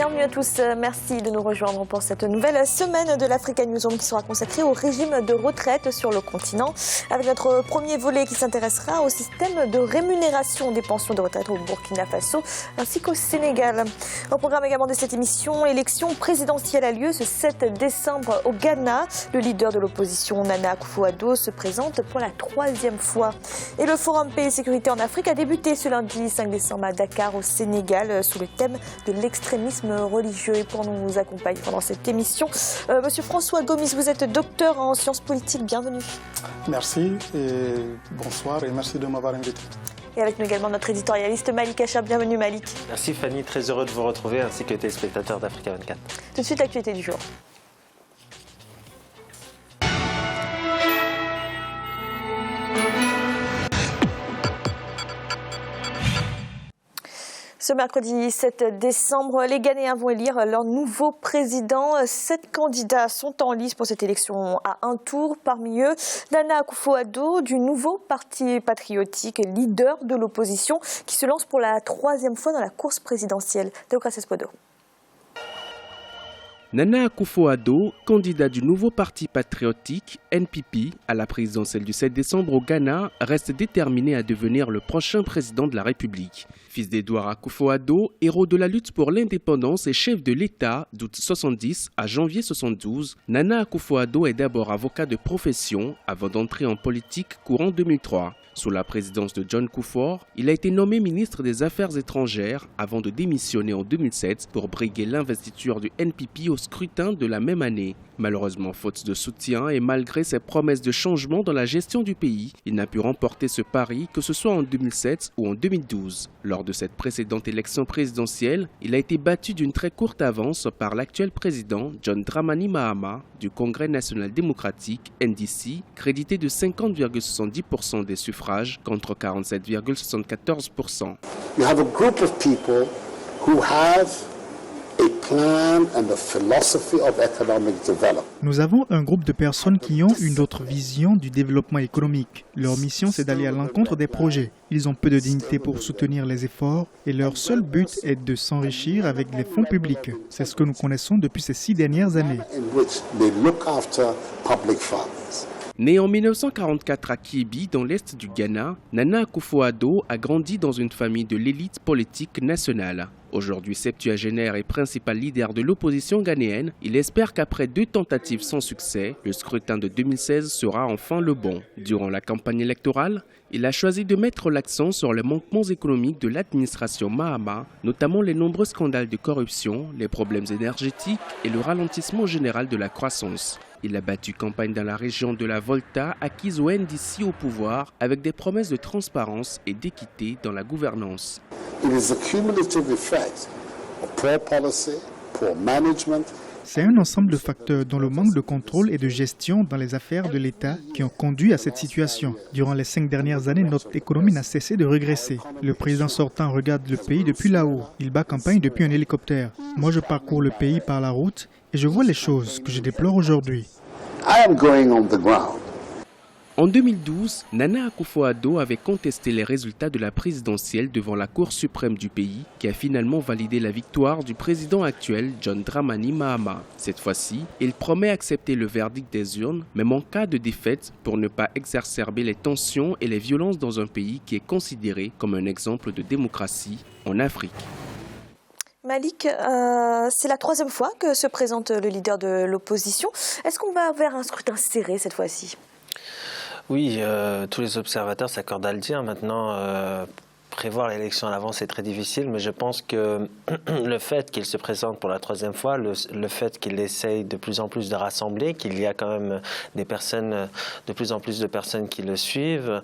Bienvenue à tous, merci de nous rejoindre pour cette nouvelle semaine de l'Africa Newsroom qui sera consacrée au régime de retraite sur le continent, avec notre premier volet qui s'intéressera au système de rémunération des pensions de retraite au Burkina Faso ainsi qu'au Sénégal. Au programme également de cette émission, l'élection présidentielle a lieu ce 7 décembre au Ghana. Le leader de l'opposition, Nana Akufo-Addo, se présente pour la 3e fois. Et le Forum Paix et Sécurité en Afrique a débuté ce lundi 5 décembre à Dakar au Sénégal sous le thème de l'extrémisme religieux. Et pour nous accompagner pendant cette émission, Monsieur François Gomis, vous êtes docteur en sciences politiques, bienvenue. Merci et bonsoir et merci de m'avoir invité. Et avec nous également notre éditorialiste Malik Achab, bienvenue Malik. Merci Fanny, très heureux de vous retrouver ainsi que les téléspectateurs d'Africa 24. Tout de suite, l'actualité du jour. Ce mercredi 7 décembre, les Ghanéens vont élire leur nouveau président. 7 candidats sont en lice pour cette élection à un tour. Parmi eux, Nana Akufo-Addo du nouveau parti patriotique, leader de l'opposition, qui se lance pour la 3e fois dans la course présidentielle. Théocrates Espodo. Nana Akufo-Addo, candidat du nouveau parti patriotique NPP à la présidentielle du 7 décembre au Ghana, reste déterminé à devenir le prochain président de la République. Fils d'Edouard Akufo-Addo, héros de la lutte pour l'indépendance et chef de l'État d'août 70 à janvier 72, Nana Akufo-Addo est d'abord avocat de profession avant d'entrer en politique courant 2003. Sous la présidence de John Kufuor, il a été nommé ministre des Affaires étrangères avant de démissionner en 2007 pour briguer l'investiture du NPP au scrutin de la même année. Malheureusement, faute de soutien et malgré ses promesses de changement dans la gestion du pays, il n'a pu remporter ce pari que ce soit en 2007 ou en 2012. Lors de cette précédente élection présidentielle, il a été battu d'une très courte avance par l'actuel président John Dramani Mahama du Congrès national démocratique NDC, crédité de 50,70% des suffrages contre 47,74%. You have a group of people who have a plan and a philosophy of economic development. Nous avons un groupe de personnes qui ont une autre vision du développement économique. Leur mission, c'est d'aller à l'encontre des projets. Ils ont peu de dignité pour soutenir les efforts et leur seul but est de s'enrichir avec les fonds publics. C'est ce que nous connaissons depuis ces 6 dernières années. In which they look after public funds. Né en 1944 à Kiebi, dans l'est du Ghana, Nana Akufo-Addo a grandi dans une famille de l'élite politique nationale. Aujourd'hui septuagénaire et principal leader de l'opposition ghanéenne, il espère qu'après 2 tentatives sans succès, le scrutin de 2016 sera enfin le bon. Durant la campagne électorale, il a choisi de mettre l'accent sur les manquements économiques de l'administration Mahama, notamment les nombreux scandales de corruption, les problèmes énergétiques et le ralentissement général de la croissance. Il a battu campagne dans la région de la Volta, acquise au NDC au pouvoir, avec des promesses de transparence et d'équité dans la gouvernance. It is a cumulative effect of poor policy, poor management. C'est un ensemble de facteurs dont le manque de contrôle et de gestion dans les affaires de l'État qui ont conduit à cette situation. Durant les 5 dernières années, notre économie n'a cessé de régresser. Le président sortant regarde le pays depuis là-haut. Il bat campagne depuis un hélicoptère. Moi, je parcours le pays par la route et je vois les choses que je déplore aujourd'hui. I am going on the ground. En 2012, Nana Akufo-Addo avait contesté les résultats de la présidentielle devant la Cour suprême du pays, qui a finalement validé la victoire du président actuel, John Dramani Mahama. Cette fois-ci, il promet accepter le verdict des urnes, même en cas de défaite, pour ne pas exacerber les tensions et les violences dans un pays qui est considéré comme un exemple de démocratie en Afrique. Malik, c'est la 3e fois que se présente le leader de l'opposition. Est-ce qu'on va vers un scrutin serré cette fois-ci ? Oui, tous les observateurs s'accordent à le dire. Maintenant, prévoir l'élection à l'avance est très difficile, mais je pense que le fait qu'il se présente pour la 3e fois, le fait qu'il essaye de plus en plus de rassembler, qu'il y a quand même des personnes, de plus en plus de personnes qui le suivent,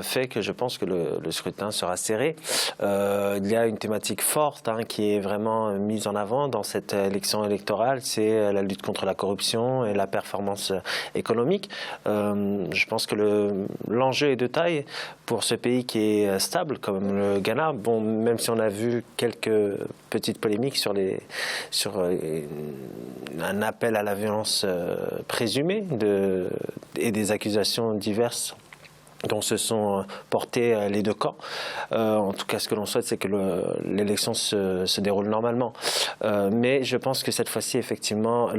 fait que je pense que le scrutin sera serré. Il y a une thématique forte qui est vraiment mise en avant dans cette élection électorale, c'est la lutte contre la corruption et la performance économique. Je pense que l'enjeu est de taille pour ce pays qui est stable, comme le Ghana. Bon, même si on a vu quelques petites polémiques sur un appel à la violence présumée et des accusations diverses dont se sont portés les deux camps. En tout cas, ce que l'on souhaite, c'est que l'élection se déroule normalement. Mais je pense que cette fois-ci, effectivement,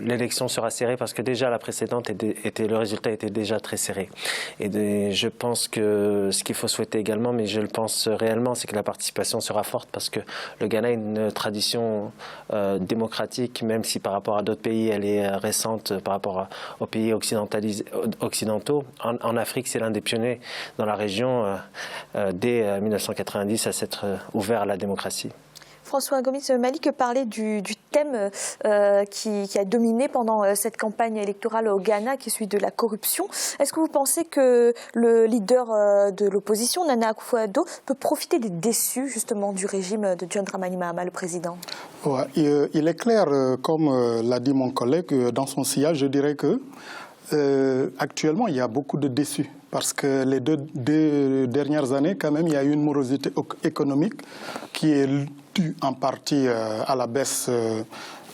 l'élection sera serrée parce que déjà la précédente le résultat était déjà très serré. Et je pense que ce qu'il faut souhaiter également, mais je le pense réellement, c'est que la participation sera forte parce que le Ghana a une tradition démocratique, même si par rapport à d'autres pays, elle est récente par rapport aux pays occidentaux. En Afrique, c'est l'un des pionniers dans la région dès 1990 à s'être ouvert à la démocratie. François Gomis, Malik parlait du thème qui a dominé pendant cette campagne électorale au Ghana, qui est celui de la corruption. Est-ce que vous pensez que le leader de l'opposition, Nana Akufo-Addo, peut profiter des déçus justement du régime de John Dramani Mahama, le président? Ouais, il est clair, comme l'a dit mon collègue, dans son sillage, je dirais que actuellement, il y a beaucoup de déçus. Parce que les deux dernières années, quand même, il y a eu une morosité économique qui est due en partie à la baisse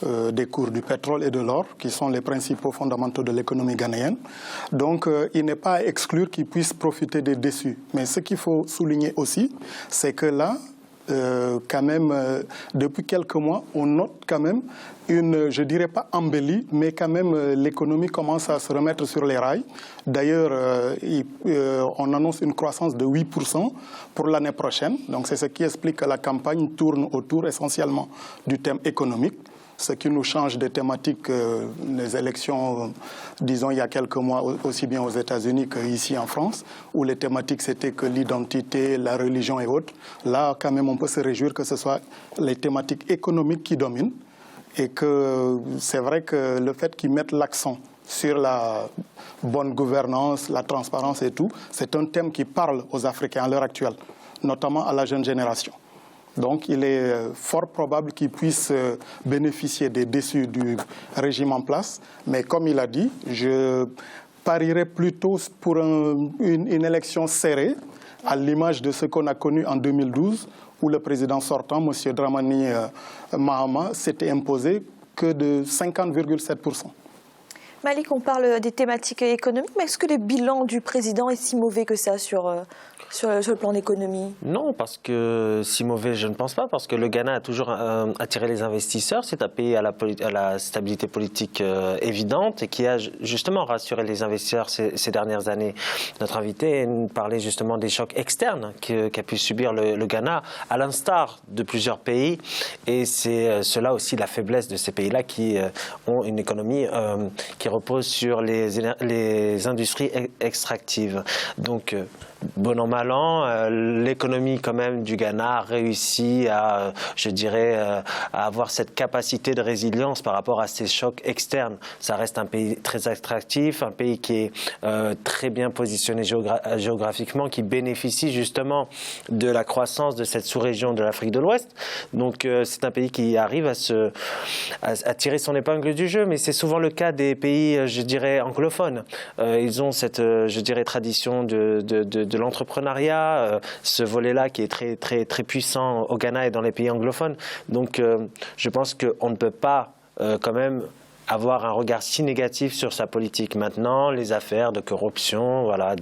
des cours du pétrole et de l'or, qui sont les principaux fondamentaux de l'économie ghanéenne. Donc, il n'est pas à exclure qu'ils puissent profiter des déçus. Mais ce qu'il faut souligner aussi, c'est que là, quand même, depuis quelques mois, on note quand même une, je dirais pas embellie, mais quand même l'économie commence à se remettre sur les rails. D'ailleurs, on annonce une croissance de 8% pour l'année prochaine. Donc c'est ce qui explique que la campagne tourne autour essentiellement du thème économique. Ce qui nous change des thématiques, les élections, disons, il y a quelques mois, aussi bien aux États-Unis qu'ici en France, où les thématiques, c'était que l'identité, la religion et autres. Là, quand même, on peut se réjouir que ce soit les thématiques économiques qui dominent et que c'est vrai que le fait qu'ils mettent l'accent sur la bonne gouvernance, la transparence et tout, c'est un thème qui parle aux Africains à l'heure actuelle, notamment à la jeune génération. Donc, il est fort probable qu'ils puissent bénéficier des déçus du régime en place. Mais comme il a dit, je parierais plutôt pour une élection serrée, à l'image de ce qu'on a connu en 2012, où le président sortant, M. Dramani Mahama, s'était imposé que de 50,7%. Malik, on parle des thématiques économiques, mais est-ce que le bilan du président est si mauvais que ça sur le plan d'économie? Non, parce que si mauvais, je ne pense pas, parce que le Ghana a toujours attiré les investisseurs. C'est un pays à la stabilité politique évidente et qui a justement rassuré les investisseurs ces dernières années. Notre invité nous parlait justement des chocs externes qu'a pu subir le Ghana, à l'instar de plusieurs pays. Et c'est cela aussi la faiblesse de ces pays-là qui ont une économie qui repose sur les industries extractives. Donc, bon an, mal an, l'économie quand même du Ghana a réussi à, je dirais, à avoir cette capacité de résilience par rapport à ces chocs externes. Ça reste un pays très attractif, un pays qui est très bien positionné géographiquement, qui bénéficie justement de la croissance de cette sous-région de l'Afrique de l'Ouest. Donc c'est un pays qui arrive à tirer son épingle du jeu, mais c'est souvent le cas des pays, je dirais, anglophones. Ils ont cette, je dirais, tradition de l'entrepreneuriat, ce volet-là qui est très, très, très puissant au Ghana et dans les pays anglophones. Donc je pense qu'on ne peut pas quand même avoir un regard si négatif sur sa politique. Maintenant, les affaires de corruption, voilà,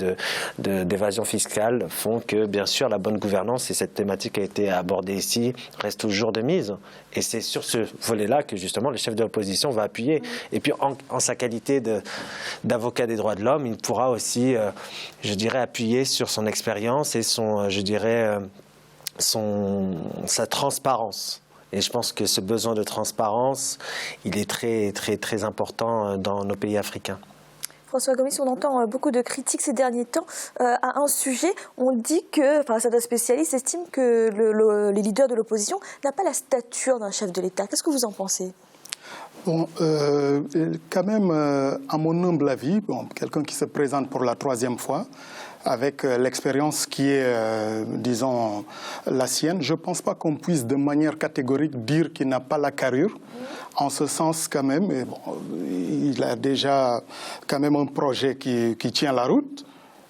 d'évasion fiscale font que, bien sûr, la bonne gouvernance, et cette thématique a été abordée ici, reste toujours de mise. Et c'est sur ce volet-là que, justement, le chef de l'opposition va appuyer. Et puis, en sa qualité d'avocat des droits de l'homme, il pourra aussi, je dirais, appuyer sur son expérience et son, je dirais, sa transparence. Et je pense que ce besoin de transparence, il est très, très, très important dans nos pays africains. François Gomis, on entend beaucoup de critiques ces derniers temps à un sujet. On dit que, enfin, certains spécialistes estiment que les leaders de l'opposition n'a pas la stature d'un chef de l'État. Qu'est-ce que vous en pensez ? Bon, quand même, à mon humble avis, quelqu'un qui se présente pour la 3e fois, avec l'expérience qui est, disons, la sienne, je ne pense pas qu'on puisse de manière catégorique dire qu'il n'a pas la carrure. En ce sens, quand même, et bon, il a déjà quand même un projet qui tient la route.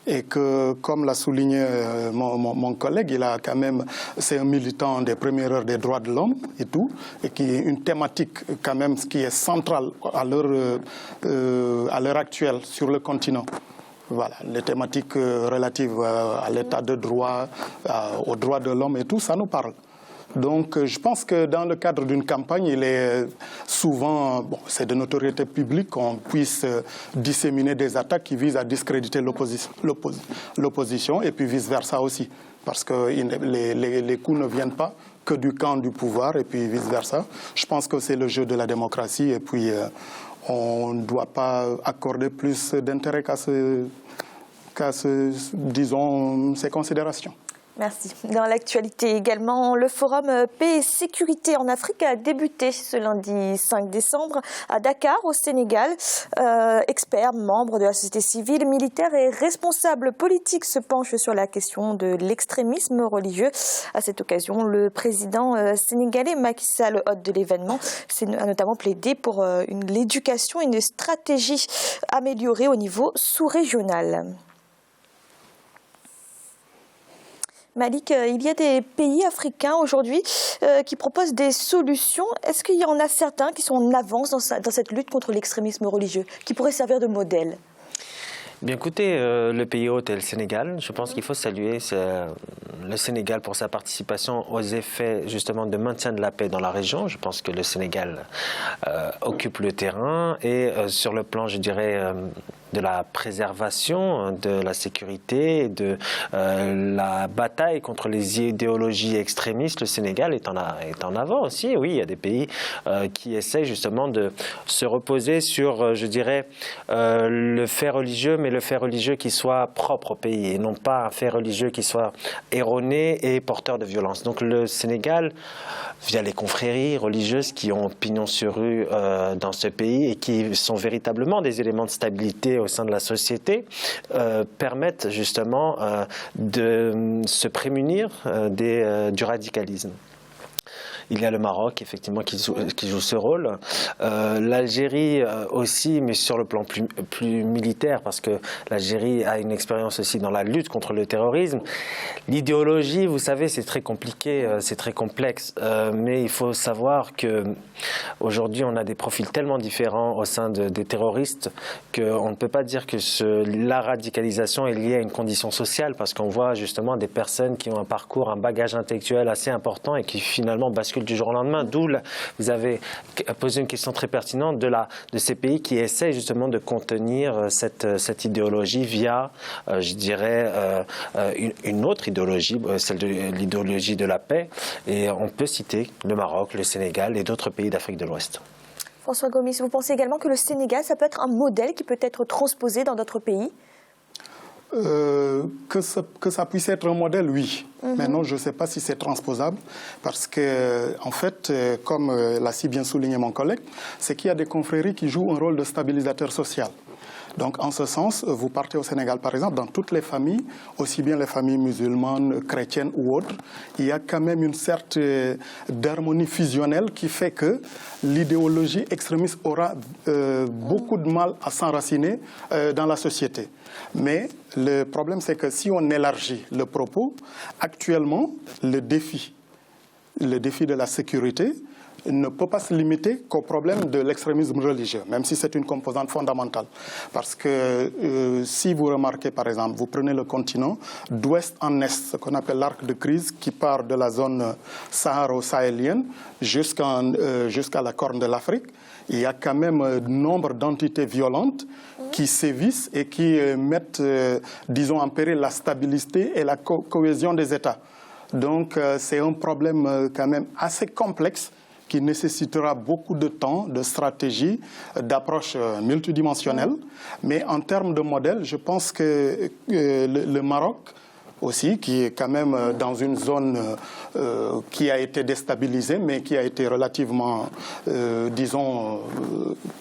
Et que, comme l'a souligné mon collègue, il a quand même, c'est un militant des premières heures des droits de l'homme et tout, et qui est une thématique quand même qui est centrale à l'heure actuelle sur le continent. Voilà, les thématiques relatives à l'état de droit, aux droits de l'homme et tout, ça nous parle. Donc je pense que dans le cadre d'une campagne, il est souvent, bon, c'est de notoriété publique qu'on puisse disséminer des attaques qui visent à discréditer l'opposition et puis vice-versa aussi. Parce que les coups ne viennent pas que du camp du pouvoir et puis vice-versa. Je pense que c'est le jeu de la démocratie et puis on ne doit pas accorder plus d'intérêt qu'à disons, ces considérations. Merci. Dans l'actualité également, le forum Paix et Sécurité en Afrique a débuté ce lundi 5 décembre à Dakar, au Sénégal. Experts, membres de la société civile, militaires et responsables politiques se penchent sur la question de l'extrémisme religieux. À cette occasion, le président sénégalais Macky Sall, hôte de l'événement, a notamment plaidé pour l'éducation et une stratégie améliorée au niveau sous-régional. Malik, il y a des pays africains aujourd'hui qui proposent des solutions. Est-ce qu'il y en a certains qui sont en avance dans cette lutte contre l'extrémisme religieux, qui pourraient servir de modèle ? Bien écoutez, le pays hôte est le Sénégal. Je pense qu'il faut saluer le Sénégal pour sa participation aux effets justement de maintien de la paix dans la région. Je pense que le Sénégal occupe le terrain et sur le plan, je dirais, de la préservation, de la sécurité, de la bataille contre les idéologies extrémistes, le Sénégal est en avant aussi. Oui, il y a des pays qui essayent justement de se reposer sur, je dirais, le fait religieux, mais le fait religieux qui soit propre au pays et non pas un fait religieux qui soit erroné et porteur de violence. Donc le Sénégal, via les confréries religieuses qui ont pignon sur rue dans ce pays et qui sont véritablement des éléments de stabilité au sein de la société, permettent justement de se prémunir du radicalisme. Il y a le Maroc, effectivement, qui joue ce rôle. L'Algérie aussi, mais sur le plan plus militaire, parce que l'Algérie a une expérience aussi dans la lutte contre le terrorisme. L'idéologie, vous savez, c'est très compliqué, c'est très complexe. Mais il faut savoir qu'aujourd'hui, on a des profils tellement différents au sein des terroristes qu'on ne peut pas dire que la radicalisation est liée à une condition sociale, parce qu'on voit justement des personnes qui ont un parcours, un bagage intellectuel assez important et qui finalement basculent du jour au lendemain, d'où vous avez posé une question très pertinente de ces pays qui essaient justement de contenir cette idéologie via, je dirais, une autre idéologie, celle de l'idéologie de la paix. Et on peut citer le Maroc, le Sénégal et d'autres pays d'Afrique de l'Ouest. François Gomis, vous pensez également que le Sénégal, ça peut être un modèle qui peut être transposé dans d'autres pays ? Que ça puisse être un modèle, oui. Maintenant, je ne sais pas si c'est transposable parce que, en fait, comme l'a si bien souligné mon collègue, c'est qu'il y a des confréries qui jouent un rôle de stabilisateur social. Donc, en ce sens, vous partez au Sénégal, par exemple, dans toutes les familles, aussi bien les familles musulmanes, chrétiennes ou autres, il y a quand même une certaine d'harmonie fusionnelle qui fait que l'idéologie extrémiste aura beaucoup de mal à s'enraciner dans la société. Mais le problème, c'est que si on élargit le propos, actuellement, le défi de la sécurité ne peut pas se limiter qu'au problème de l'extrémisme religieux, même si c'est une composante fondamentale. Parce que si vous remarquez, par exemple, vous prenez le continent d'ouest en est, ce qu'on appelle l'arc de crise, qui part de la zone saharo-sahélienne jusqu'à la Corne de l'Afrique, il y a quand même nombre d'entités violentes qui sévissent et qui mettent, disons, en péril la stabilité et la cohésion des États. Donc c'est un problème quand même assez complexe qui nécessitera beaucoup de temps, de stratégie, d'approche multidimensionnelle. Mais en termes de modèle, je pense que le Maroc aussi, qui est quand même dans une zone qui a été déstabilisée, mais qui a été relativement, disons,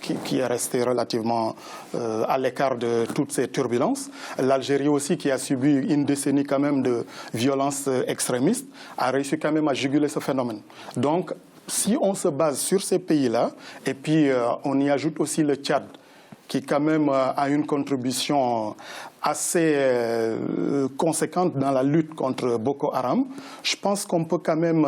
qui est restée relativement à l'écart de toutes ces turbulences. L'Algérie aussi, qui a subi une décennie quand même de violence extrémiste, a réussi quand même à juguler ce phénomène. Donc, si on se base sur ces pays-là, et puis on y ajoute aussi le Tchad, qui quand même a une contribution assez conséquente dans la lutte contre Boko Haram. Je pense qu'on peut quand même,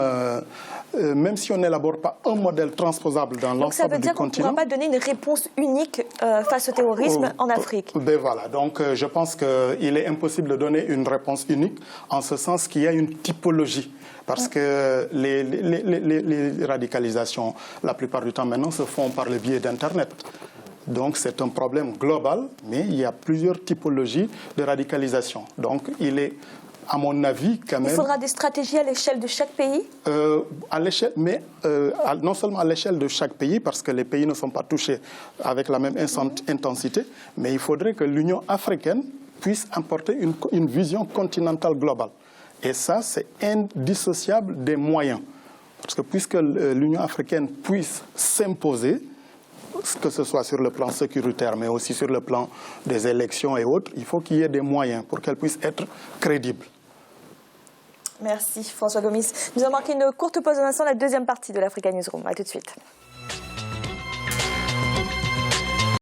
même si on n'élabore pas un modèle transposable dans l'ensemble du continent... Donc ça veut dire qu'on ne pourra pas donner une réponse unique face au terrorisme en Afrique. Ben voilà, donc je pense qu'il est impossible de donner une réponse unique, en ce sens qu'il y a une typologie. Parce que les radicalisations, la plupart du temps maintenant, se font par le biais d'Internet. Donc c'est un problème global, mais il y a plusieurs typologies de radicalisation. Donc il est, à mon avis, quand même... Il faudra des stratégies à l'échelle de chaque pays non seulement à l'échelle de chaque pays, parce que les pays ne sont pas touchés avec la même intensité, mais il faudrait que l'Union africaine puisse apporter une vision continentale globale. Et ça, c'est indissociable des moyens. Parce que puisque l'Union africaine puisse s'imposer, que ce soit sur le plan sécuritaire, mais aussi sur le plan des élections et autres, il faut qu'il y ait des moyens pour qu'elle puisse être crédible. Merci François Gomis. Nous allons marquer une courte pause en instant, la deuxième partie de l'Africa Newsroom. A tout de suite.